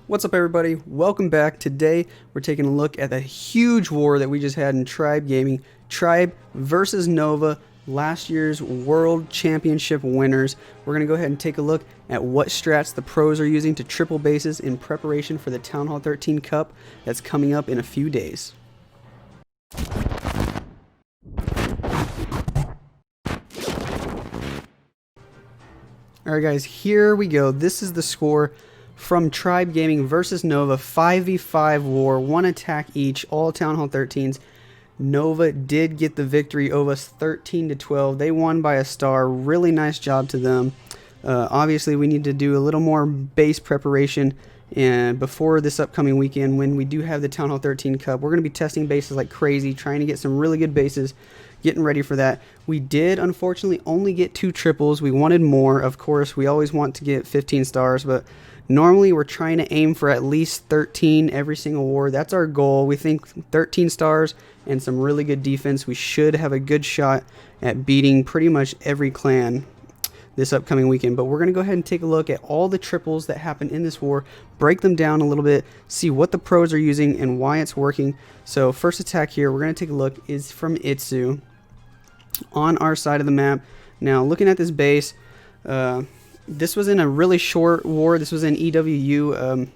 What's up, everybody? Welcome back. Today we're taking a look at the huge war that we just had in Tribe Gaming. Tribe versus Nova, last year's World Championship winners. We're going to go ahead and take a look at what strats the pros are using to triple bases in preparation for the Town Hall 13 Cup that's coming up in a few days. Alright guys, here we go. This is the score from Tribe Gaming versus Nova. 5v5 war, one attack each, all Town Hall 13s. Nova did get the victory over us 13-12. They won by a star. Really nice job to them. Obviously, we need to do a little more base preparation and before this upcoming weekend when we do have the Town Hall 13 Cup. We're going to be testing bases like crazy, trying to get some really good bases, getting ready for that. We did, unfortunately, only get 2 triples. We wanted more. Of course, we always want to get 15 stars, but normally we're trying to aim for at least 13 every single war. That's our goal. We think 13 stars and some really good defense, we should have a good shot at beating pretty much every clan this upcoming weekend. But we're going to go ahead and take a look at all the triples that happened in this war, break them down a little bit, see what the pros are using and why it's working. So first attack here we're going to take a look is from iTzu on our side of the map. Now looking at this base, this was in a really short war. This was in EWU.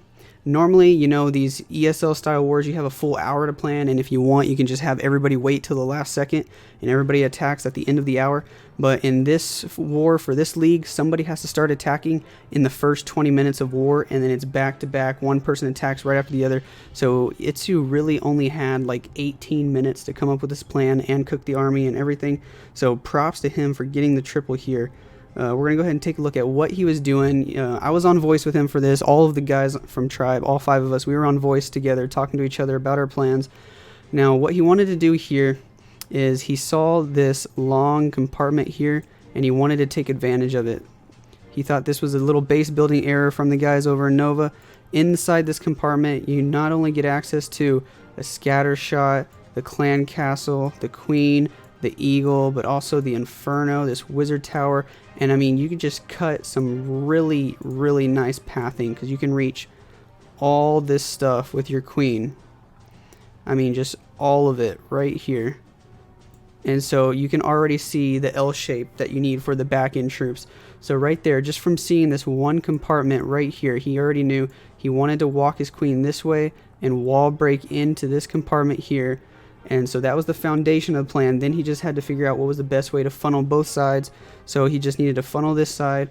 Normally, you know, these ESL style wars, you have a full hour to plan, and if you want, you can just have everybody wait till the last second and everybody attacks at the end of the hour. But in this war, for this league, somebody has to start attacking in the first 20 minutes of war, and then it's back to back. One person attacks right after the other. So iTzu really only had like 18 minutes to come up with this plan and cook the army and everything. So props to him for getting the triple here. We're going to go ahead and take a look at what he was doing. I was on voice with him for this. All of the guys from Tribe, all 5 of us, we were on voice together talking to each other about our plans. Now, what he wanted to do here is he saw this long compartment here, and he wanted to take advantage of it. He thought this was a little base building error from the guys over in Nova. Inside this compartment, you not only get access to a scatter shot, the clan castle, the queen, the eagle, but also the inferno, this wizard tower. And I mean, you can just cut some really nice pathing because you can reach all this stuff with your queen. I mean, just all of it right here. And so you can already see the L shape that you need for the back end troops. So right there, just from seeing this one compartment right here, he already knew he wanted to walk his queen this way and wall break into this compartment here. And so that was the foundation of the plan. Then he just had to figure out what was the best way to funnel both sides. So he just needed to funnel this side,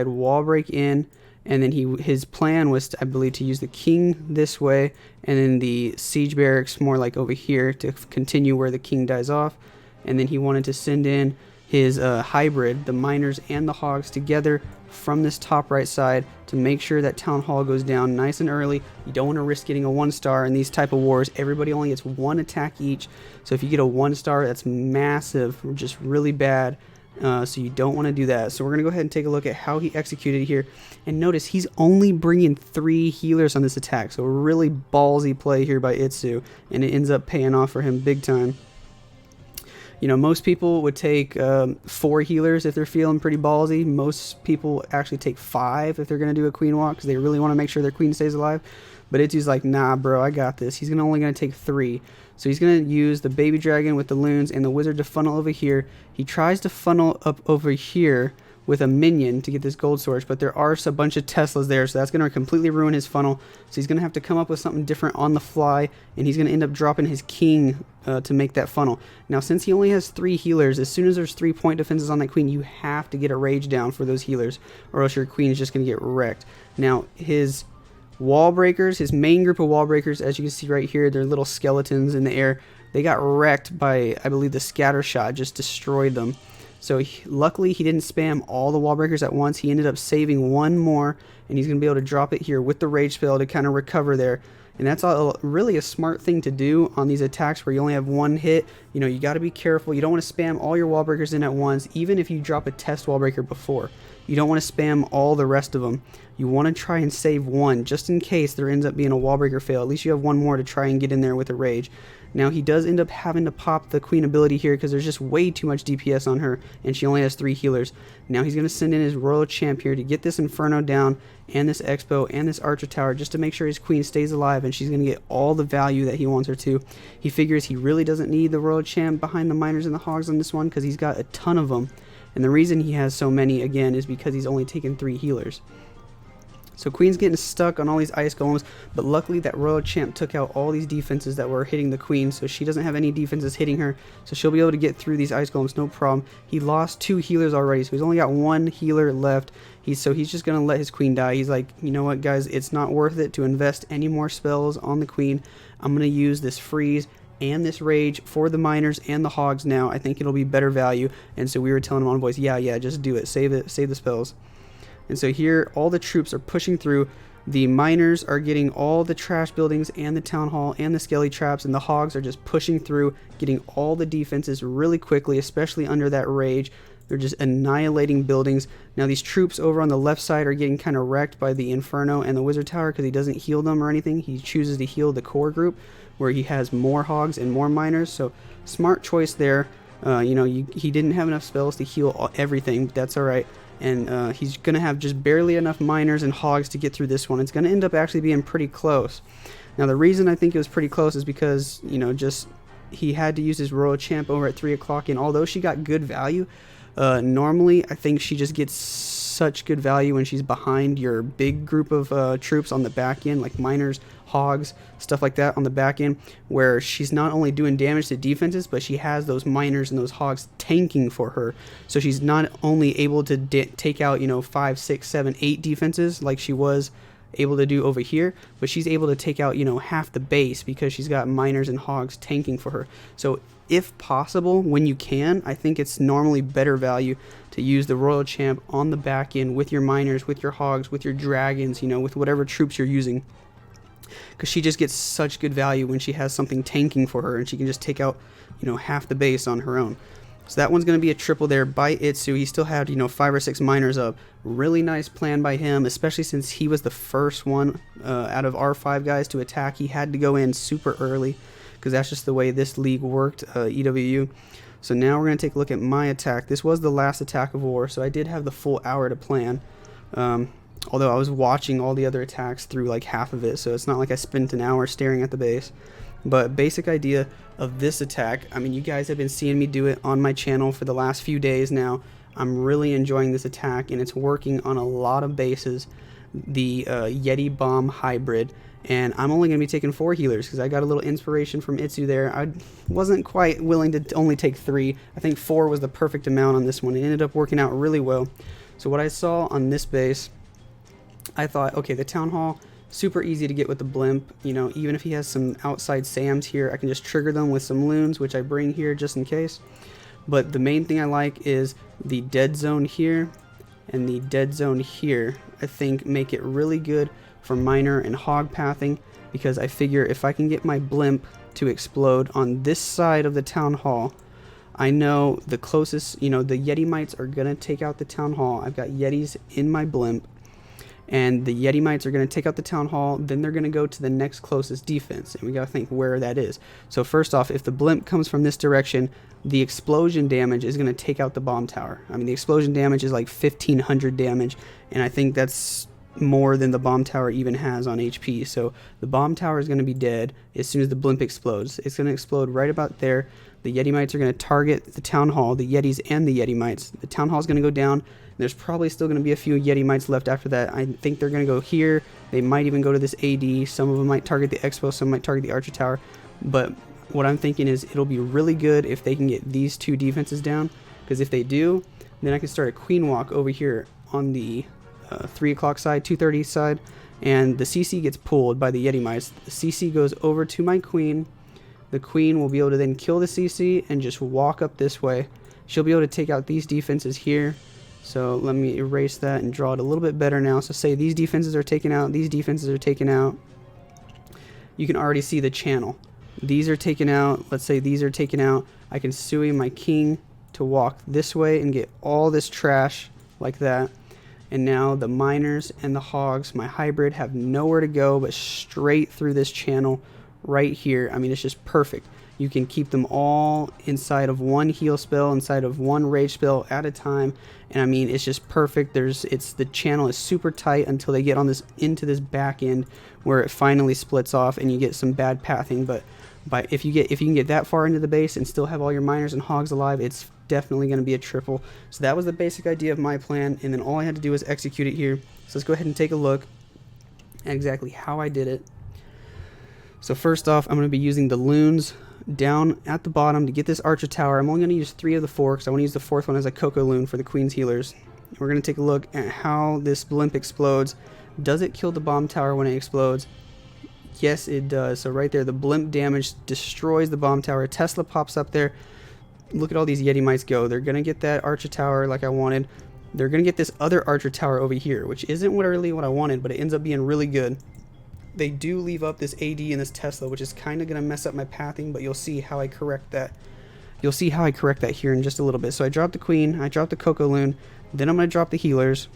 wall break in, and then his plan was, I believe, to use the king this way, and then the siege barracks more like over here to continue where the king dies off. And then he wanted to send in his hybrid, the miners and the hogs together from this top right side to make sure that Town Hall goes down nice and early. You don't want to risk getting a 1-star in these type of wars. Everybody only gets 1 attack each. So if you get a 1-star, that's massive, just really bad. So you don't want to do that. So we're going to go ahead and take a look at how he executed here. And notice he's only bringing 3 healers on this attack. So a really ballsy play here by iTzu. And it ends up paying off for him big time. You know, most people would take 4 healers if they're feeling pretty ballsy. Most people actually take 5 if they're going to do a queen walk because they really want to make sure their queen stays alive. But iTzu's like, nah, bro, I got this. He's only going to take 3. So he's going to use the baby dragon with the loons and the wizard to funnel over here. He tries to funnel up over here with a minion to get this gold source, but there are a bunch of Teslas there, so that's going to completely ruin his funnel. So he's going to have to come up with something different on the fly, and he's going to end up dropping his king to make that funnel. Now, since he only has 3 healers, as soon as there's 3 point defenses on that queen, you have to get a rage down for those healers, or else your queen is just going to get wrecked. Now, his wall breakers, his main group of wall breakers, as you can see right here, they're little skeletons in the air. They got wrecked by, I believe, the scatter shot just destroyed them. So luckily he didn't spam all the wall breakers at once. He ended up saving 1 more, and he's going to be able to drop it here with the rage spell to kind of recover there. And that's really a smart thing to do on these attacks where you only have one hit. You know, you got to be careful. You don't want to spam all your wall breakers in at once, even if you drop a test wall breaker before. You don't want to spam all the rest of them. You want to try and save one just in case there ends up being a wall breaker fail. At least you have one more to try and get in there with a rage. Now he does end up having to pop the queen ability here because there's just way too much DPS on her and she only has 3 healers. Now he's going to send in his royal champ here to get this Inferno down and this Expo and this Archer Tower just to make sure his queen stays alive, and she's going to get all the value that he wants her to. He figures he really doesn't need the royal champ behind the miners and the hogs on this one because he's got a ton of them. And the reason he has so many, again, is because he's only taken 3 healers. So Queen's getting stuck on all these ice golems, but luckily that royal champ took out all these defenses that were hitting the queen, so she doesn't have any defenses hitting her, so she'll be able to get through these ice golems no problem. He lost 2 healers already, so he's only got 1 healer left. So he's just going to let his queen die. He's like, you know what, guys, it's not worth it to invest any more spells on the queen. I'm going to use this freeze and this rage for the miners and the hogs now. I think it'll be better value. And so we were telling him on voice, yeah, just do it. Save the spells. And so here, all the troops are pushing through. The miners are getting all the trash buildings and the town hall and the skelly traps, and the hogs are just pushing through, getting all the defenses really quickly, especially under that rage. They're just annihilating buildings. Now these troops over on the left side are getting kind of wrecked by the Inferno and the Wizard Tower because he doesn't heal them or anything. He chooses to heal the core group where he has more hogs and more miners. So smart choice there. He didn't have enough spells to heal everything, but that's all right. And he's going to have just barely enough miners and hogs to get through this one. It's going to end up actually being pretty close. Now the reason I think it was pretty close is because, he had to use his royal champ over at 3 o'clock, and although she got good value, normally I think she just gets such good value when she's behind your big group of troops on the back end, like miners, hogs, stuff like that on the back end, where she's not only doing damage to defenses, but she has those miners and those hogs tanking for her. So she's not only able to take out 5, 6, 7, 8 defenses like she was able to do over here, but she's able to take out half the base because she's got miners and hogs tanking for her. So if possible, when you can, I think it's normally better value to use the royal champ on the back end with your miners, with your hogs, with your dragons, with whatever troops you're using, because she just gets such good value when she has something tanking for her and she can just take out half the base on her own. So that one's going to be a triple there by iTzu. He still had 5 or 6 miners up. Really nice plan by him, especially since he was the first one out of our 5 guys to attack. He had to go in super early because that's just the way this league worked, EWU. So now we're going to take a look at my attack. This was the last attack of war, so I did have the full hour to plan. Although I was watching all the other attacks through like half of it, so it's not like I spent an hour staring at the base. But basic idea of this attack, I mean, you guys have been seeing me do it on my channel for the last few days now. I'm really enjoying this attack, and it's working on a lot of bases. The Yeti Bomb Hybrid, and I'm only going to be taking 4 healers because I got a little inspiration from iTzu there. I wasn't quite willing to only take 3. I think 4 was the perfect amount on this one. It ended up working out really well. So what I saw on this base, I thought, okay, the Town Hall, super easy to get with the blimp. Even if he has some outside SAMs here, I can just trigger them with some loons, which I bring here just in case. But the main thing I like is the dead zone here and the dead zone here. I think make it really good for miner and hog pathing, because I figure if I can get my blimp to explode on this side of the town hall, I know the closest, the Yeti mites are going to take out the town hall. I've got Yetis in my blimp, and the Yeti mites are going to take out the town hall. Then they're going to go to the next closest defense, and we got to think where that is. So first off, if the blimp comes from this direction, the explosion damage is going to take out the bomb tower. I mean, the explosion damage is like 1500 damage, and I think that's more than the bomb tower even has on HP. So the bomb tower is going to be dead as soon as the blimp explodes. It's going to explode right about there. The Yeti mites are going to target the town hall, the Yetis and the Yeti mites. The town hall is going to go down. There's probably still going to be a few Yeti mites left after that. I think they're going to go here. They might even go to this AD. Some of them might target the Expo, some might target the Archer Tower. But what I'm thinking is it'll be really good if they can get these 2 defenses down, because if they do, then I can start a queen walk over here on the 3 o'clock side, 2:30 side, and the CC gets pulled by the Yeti mites. The CC goes over to my queen. The queen will be able to then kill the CC and just walk up this way. She'll be able to take out these defenses here. So let me erase that and draw it a little bit better now. So say these defenses are taken out, these defenses are taken out. you can already see the channel. These are taken out. Let's say these are taken out. I can sui my king to walk this way and get all this trash like that. And now the miners and the hogs, my hybrid, have nowhere to go but straight through this channel right here. I mean, it's just perfect. You can keep them all inside of one heal spell, inside of one rage spell at a time. And I mean, it's just perfect. The channel is super tight until they get on this into this back end where it finally splits off and you get some bad pathing. But if you can get that far into the base and still have all your miners and hogs alive, it's definitely going to be a triple. So that was the basic idea of my plan, and then all I had to do was execute it here. So let's go ahead and take a look at exactly how I did it. So first off, I'm going to be using the loons down at the bottom to get this archer tower. I'm only going to use 3 of the 4 because I want to use the 4th one as a Coco loon for the queen's healers. And we're going to take a look at how this blimp explodes. Does it kill the bomb tower when it explodes? Yes, it does. So right there, the blimp damage destroys the bomb tower. Tesla pops up there. Look at all these Yeti mites go. They're going to get that archer tower like I wanted. They're going to get this other archer tower over here, which isn't really what I wanted, but it ends up being really good. They do leave up this AD and this Tesla, which is kind of going to mess up my pathing, but you'll see how I correct that. You'll see how I correct that here in just a little bit. So I dropped the queen, I dropped the Coco loon, then I'm going to drop the healers.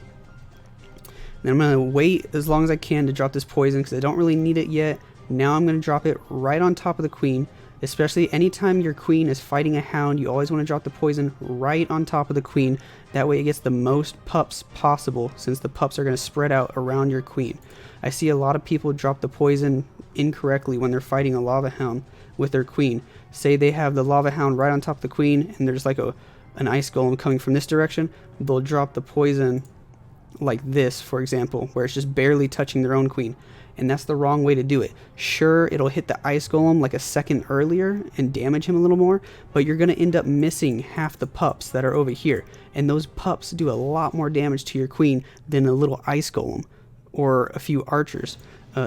Then I'm going to wait as long as I can to drop this poison because I don't really need it yet. Now I'm going to drop it right on top of the queen. Especially anytime your queen is fighting a hound, you always want to drop the poison right on top of the queen. That way it gets the most pups possible, since the pups are going to spread out around your queen. I see a lot of people drop the poison incorrectly when they're fighting a lava hound with their queen. Say they have the lava hound right on top of the queen and there's like an ice golem coming from this direction. They'll drop the poison like this, for example, where it's just barely touching their own queen. And that's the wrong way to do it. Sure, it'll hit the ice golem like a second earlier and damage him a little more, but you're going to end up missing half the pups that are over here. And those pups do a lot more damage to your queen than a little ice golem or a few archers.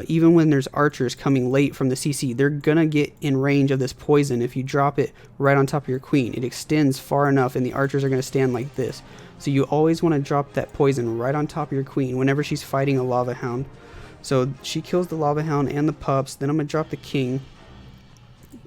Even when there's archers coming late from the CC, they're going to get in range of this poison if you drop it right on top of your queen. It extends far enough and the archers are going to stand like this. So you always want to drop that poison right on top of your queen whenever she's fighting a lava hound. So she kills the lava hound and the pups. Then I'm going to drop the king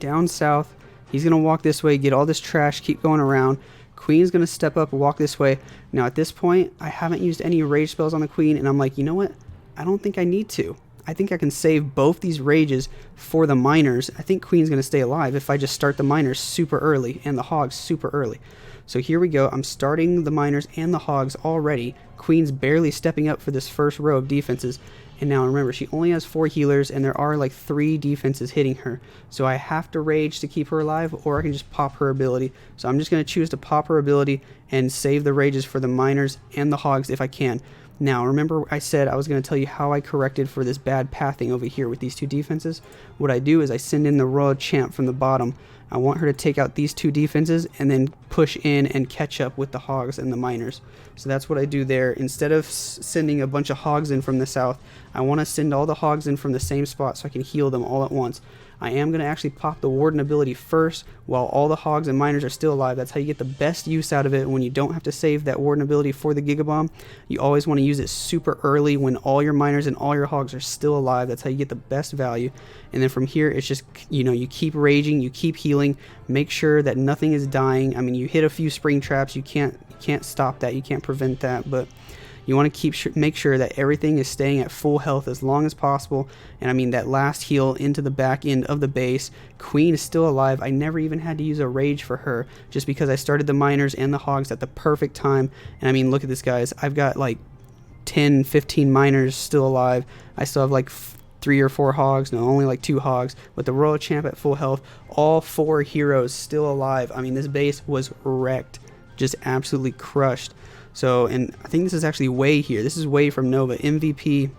down south. He's going to walk this way, get all this trash, keep going around. Queen's going to step up and walk this way. Now at this point, I haven't used any rage spells on the queen, and I'm like, you know what? I don't think I need to. I think I can save both these rages for the miners. I think Queen's going to stay alive if I just start the miners super early and the hogs super early. So here we go. I'm starting the miners and the hogs already. Queen's barely stepping up for this first row of defenses. And now remember, she only has 4 healers and there are like 3 defenses hitting her. So I have to rage to keep her alive, or I can just pop her ability. So I'm just going to choose to pop her ability and save the rages for the miners and the hogs if I can. Now, remember I said I was going to tell you how I corrected for this bad pathing over here with these 2 defenses? What I do is I send in the Royal Champ from the bottom. I want her to take out these 2 defenses and then push in and catch up with the hogs and the miners. So that's what I do there. Instead of sending a bunch of hogs in from the south, I want to send all the hogs in from the same spot so I can heal them all at once. I am going to actually pop the Warden ability first while all the hogs and miners are still alive. That's how you get the best use out of it when you don't have to save that Warden ability for the Gigabomb. You always want to use it super early when all your miners and all your hogs are still alive. That's how you get the best value. And then from here, it's just, you know, you keep raging, you keep healing, make sure that nothing is dying. I mean, you hit a few spring traps, you can't stop that, you can't prevent that, but you want to make sure that everything is staying at full health as long as possible. And I mean, that last heal into the back end of the base, Queen is still alive. I never even had to use a rage for her just because I started the miners and the hogs at the perfect time. And I mean, look at this, guys. I've got like 10, 15 miners still alive. I still have like 3 or 4 hogs. No, only like 2 hogs. With the Royal Champ at full health, all 4 heroes still alive. I mean, this base was wrecked. Just absolutely crushed. So, and I think this is actually Way here. This is Way from Nova, MVP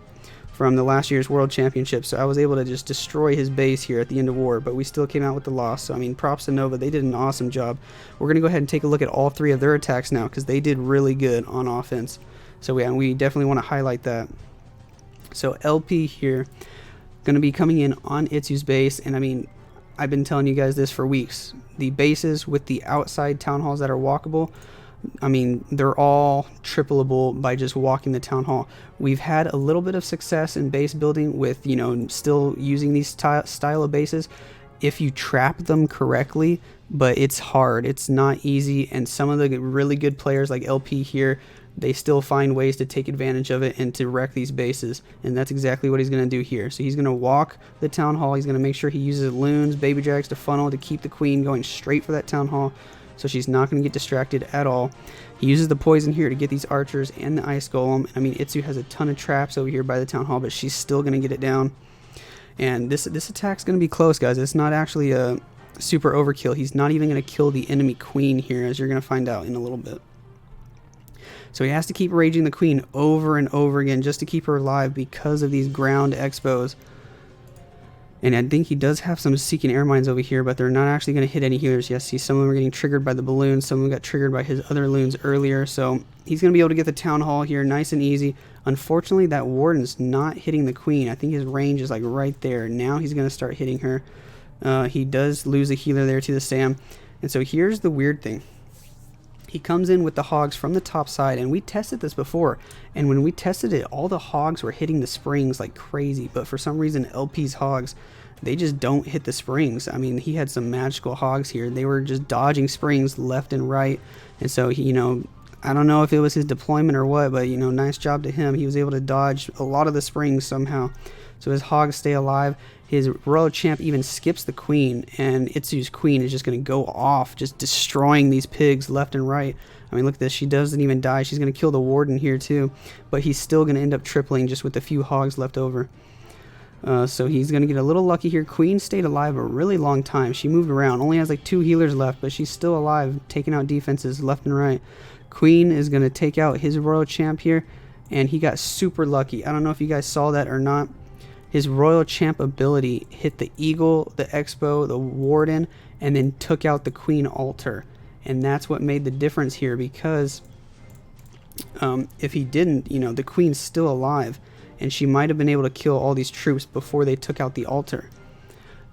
from the last year's World Championship. So I was able to just destroy his base here at the end of war, but we still came out with the loss. So, I mean, props to Nova. They did an awesome job. We're going to go ahead and take a look at all 3 of their attacks now because they did really good on offense. So, yeah, we definitely want to highlight that. So, LP here, going to be coming in on iTzu's base. And, I mean, I've been telling you guys this for weeks. The bases with the outside town halls that are walkable, I mean, they're all tripleable by just walking the town hall. We've had a little bit of success in base building with, you know, still using these style of bases if you trap them correctly, but it's hard. It's not easy, and some of the really good players like LP here, they still find ways to take advantage of it and to wreck these bases, and that's exactly what he's going to do here. So he's going to walk the town hall. He's going to make sure he uses loons, baby drags to funnel to keep the queen going straight for that town hall, so she's not going to get distracted at all. He uses the poison here to get these archers and the ice golem. I mean, iTzu has a ton of traps over here by the town hall, but she's still going to get it down. And this attack's going to be close, guys. It's not actually a super overkill. He's not even going to kill the enemy queen here, as you're going to find out in a little bit. So he has to keep raging the queen over and over again just to keep her alive because of these ground expos. And I think he does have some Seeking Air Mines over here, but they're not actually going to hit any healers. Yes, see, some of them are getting triggered by the balloons. Some of them got triggered by his other loons earlier. So he's going to be able to get the town hall here nice and easy. Unfortunately, that warden's not hitting the queen. I think his range is like right there. Now he's going to start hitting her. He does lose a healer there to the Sam. And so here's the weird thing. He comes in with the hogs from the top side, and we tested this before, and when we tested it, all the hogs were hitting the springs like crazy, but for some reason LP's hogs, they just don't hit the springs. I mean, he had some magical hogs here. They were just dodging springs left and right, and so he, you know, I don't know if it was his deployment or what, but, you know, nice job to him. He was able to dodge a lot of the springs somehow, so his hogs stay alive. His royal champ even skips the queen, and iTzu's queen is just going to go off, just destroying these pigs left and right. I mean, look at this. She doesn't even die. She's going to kill the warden here too, but he's still going to end up tripling just with a few hogs left over. So he's going to get a little lucky here. Queen stayed alive a really long time. She moved around. Only has like 2 healers left, but she's still alive, taking out defenses left and right. Queen is going to take out his royal champ here, and he got super lucky. I don't know if you guys saw that or not. His royal champ ability hit the eagle, the expo, the warden, and then took out the queen altar. And that's what made the difference here, because if he didn't, you know, the queen's still alive, and she might have been able to kill all these troops before they took out the altar.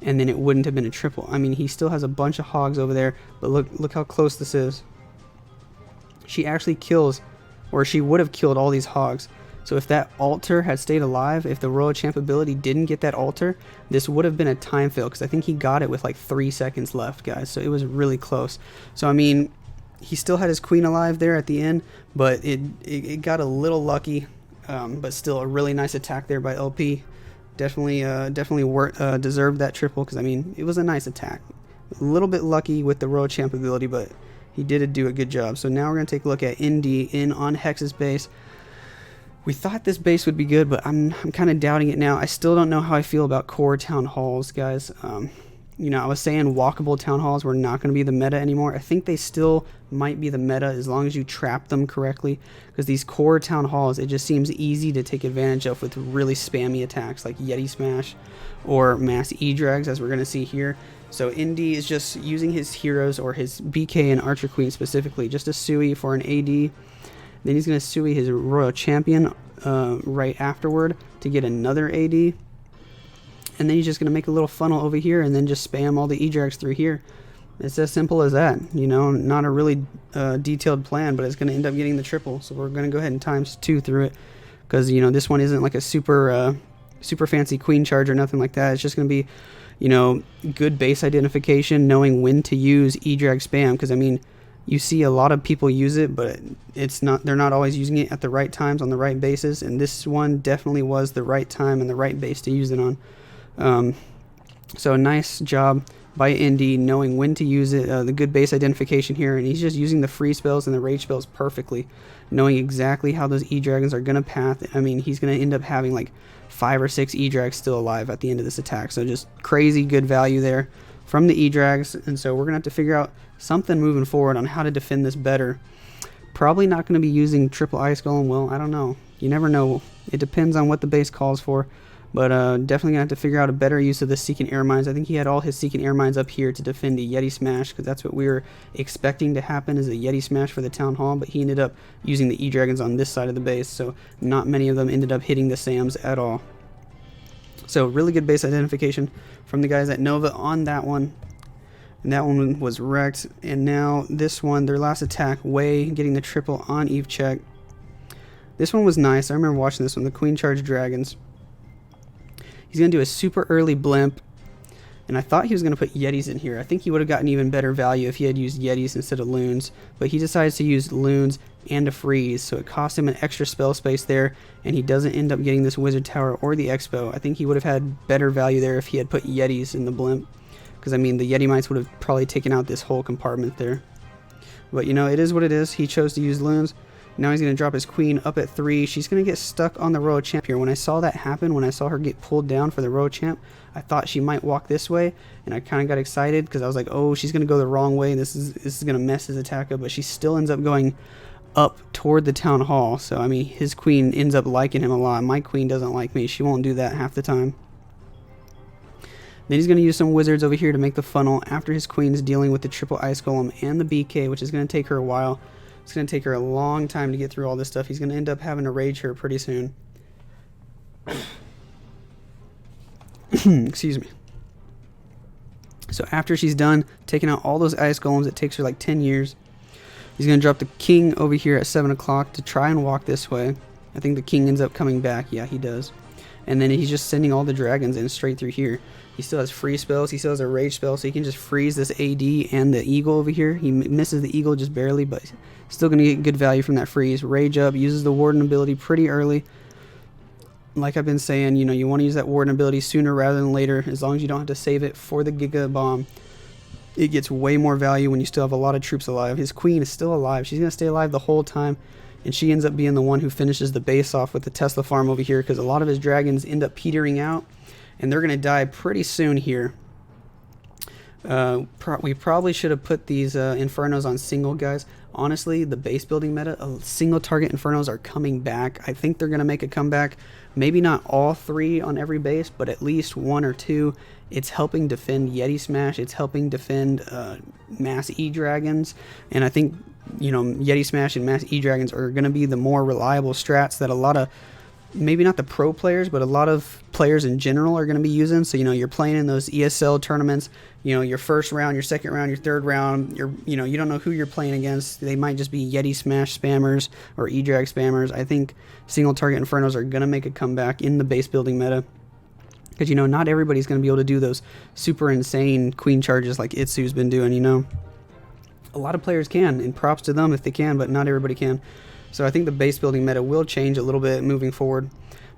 And then it wouldn't have been a triple. I mean, he still has a bunch of hogs over there, but look how close this is. She actually kills, or she would have killed all these hogs. So if that altar had stayed alive, if the royal champ ability didn't get that altar, this would have been a time fail, because I think he got it with like 3 seconds left, guys. So it was really close. So I mean, he still had his queen alive there at the end, but it got a little lucky, but still a really nice attack there by LP. Definitely deserved that triple, because I mean, it was a nice attack. A little bit lucky with the royal champ ability, but he did do a good job. So now we're going to take a look at ND in on Hex's base. We thought this base would be good, but I'm kind of doubting it now. I still don't know how I feel about core town halls, guys. You know, I was saying walkable town halls were not going to be the meta anymore. I think they still might be the meta as long as you trap them correctly, because these core town halls, it just seems easy to take advantage of with really spammy attacks like Yeti Smash or mass E-Drags, as we're going to see here. So Indy is just using his heroes, or his BK and Archer Queen specifically, just a Sui for an AD. Then he's going to Sui his Royal Champion right afterward to get another AD. And then he's just going to make a little funnel over here and then just spam all the E-Drags through here. It's as simple as that. You know, not a really detailed plan, but it's going to end up getting the triple. So we're going to go ahead and ×2 through it, because, you know, this one isn't like a super fancy queen charge or nothing like that. It's just going to be, you know, good base identification, knowing when to use E-Drag spam, because, I mean, you see a lot of people use it, but they're not always using it at the right times on the right bases, and this one definitely was the right time and the right base to use it on. So a nice job by Indy knowing when to use it, the good base identification here, and he's just using the free spells and the rage spells perfectly, knowing exactly how those E-Dragons are going to path. I mean, he's going to end up having like 5 or 6 E-Drags still alive at the end of this attack, so just crazy good value there from the E-Drags. And so we're going to have to figure out something moving forward on how to defend this better. Probably not going to be using triple ice golem. Well, I don't know. You never know. It depends on what the base calls for. But definitely going to have to figure out a better use of the Seeking Air Mines. I think he had all his Seeking Air Mines up here to defend a Yeti Smash, because that's what we were expecting to happen, is a Yeti Smash for the Town Hall. But he ended up using the E-Dragons on this side of the base, so not many of them ended up hitting the Sams at all. So really good base identification from the guys at Nova on that one. And that one was wrecked. And now this one, their last attack, Wei getting the triple on Eve check. This one was nice. I remember watching this one, the Queen Charge Dragons. He's going to do a super early blimp. And I thought he was going to put Yetis in here. I think he would have gotten even better value if he had used Yetis instead of Loons. But he decides to use Loons and a freeze. So it cost him an extra spell space there. And he doesn't end up getting this Wizard Tower or the Expo. I think he would have had better value there if he had put Yetis in the blimp. Because, I mean, the Yeti Mites would have probably taken out this whole compartment there. But, you know, it is what it is. He chose to use Loons. Now he's going to drop his Queen up at 3. She's going to get stuck on the Royal Champ here. When I saw that happen, when I saw her get pulled down for the Royal Champ, I thought she might walk this way. And I kind of got excited because I was like, oh, she's going to go the wrong way. This is going to mess his attack up. But she still ends up going up toward the Town Hall. So, I mean, his Queen ends up liking him a lot. My Queen doesn't like me. She won't do that half the time. Then he's going to use some wizards over here to make the funnel after his Queen's dealing with the triple Ice Golem and the BK, which is going to take her a while. It's going to take her a long time to get through all this stuff. He's going to end up having to rage her pretty soon. Excuse me. So after she's done taking out all those Ice Golems, it takes her like 10 years. He's going to drop the King over here at 7 o'clock to try and walk this way. I think the King ends up coming back. Yeah, he does. And then he's just sending all the dragons in straight through here. He still has free spells. He still has a rage spell, so he can just freeze this AD and the Eagle over here. He misses the Eagle just barely, but still going to get good value from that freeze. Rage up, uses the Warden ability pretty early. Like I've been saying, you know, you want to use that Warden ability sooner rather than later, as long as you don't have to save it for the Giga Bomb. It gets way more value when you still have a lot of troops alive. His Queen is still alive. She's going to stay alive the whole time. And she ends up being the one who finishes the base off with the Tesla farm over here, because a lot of his dragons end up petering out. And they're going to die pretty soon here. We probably should have put these Infernos on single, guys. Honestly, the base building meta, single target Infernos are coming back. I think they're going to make a comeback. Maybe not all 3 on every base, but at least 1 or 2. It's helping defend Yeti Smash. It's helping defend Mass E-Dragons. And I think, you know, Yeti Smash and Mass E-Dragons are going to be the more reliable strats that a lot of, maybe not the pro players, but a lot of players in general are going to be using. So, you know, you're playing in those ESL tournaments, you know, your first round, your second round, your third round, you know, you don't know who you're playing against. They might just be Yeti Smash spammers or E-Drag spammers. I think single target Infernos are going to make a comeback in the base building meta. Because, you know, not everybody's going to be able to do those super insane Queen charges like iTzu's been doing, you know. A lot of players can, and props to them if they can, but not everybody can. So I think the base building meta will change a little bit moving forward.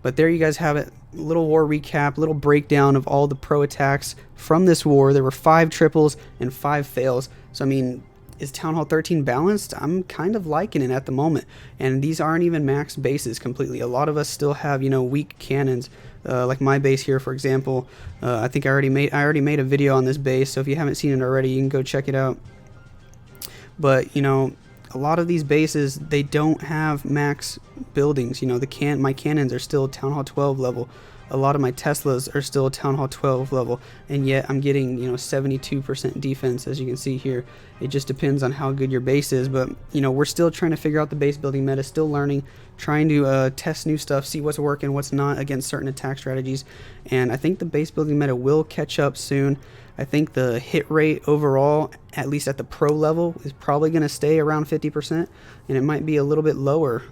But there you guys have it. Little war recap, little breakdown of all the pro attacks from this war. There were 5 triples and 5 fails. So, I mean, is Town Hall 13 balanced? I'm kind of liking it at the moment. And these aren't even max bases completely. A lot of us still have, you know, weak cannons. Like my base here, for example. I think I already made a video on this base. So if you haven't seen it already, you can go check it out. But, you know, a lot of these bases, they don't have max buildings. You know, my cannons are still Town Hall 12 level. A lot of my Teslas are still Town Hall 12 level, and yet I'm getting, you know, 72% defense, as you can see here. It just depends on how good your base is, but, you know, we're still trying to figure out the base building meta, still learning, trying to test new stuff, see what's working, what's not against certain attack strategies, and I think the base building meta will catch up soon. I think the hit rate overall, at least at the pro level, is probably going to stay around 50%, and it might be a little bit lower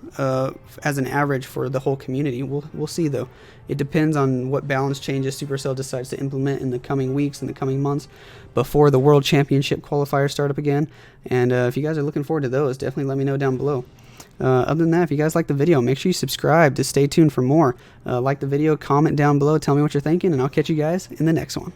as an average for the whole community. We'll see, though. It depends on what balance changes Supercell decides to implement in the coming weeks and the coming months before the World Championship qualifiers start up again. And if you guys are looking forward to those, definitely let me know down below. Other than that, if you guys like the video, make sure you subscribe to stay tuned for more. Like the video, comment down below, tell me what you're thinking, and I'll catch you guys in the next one.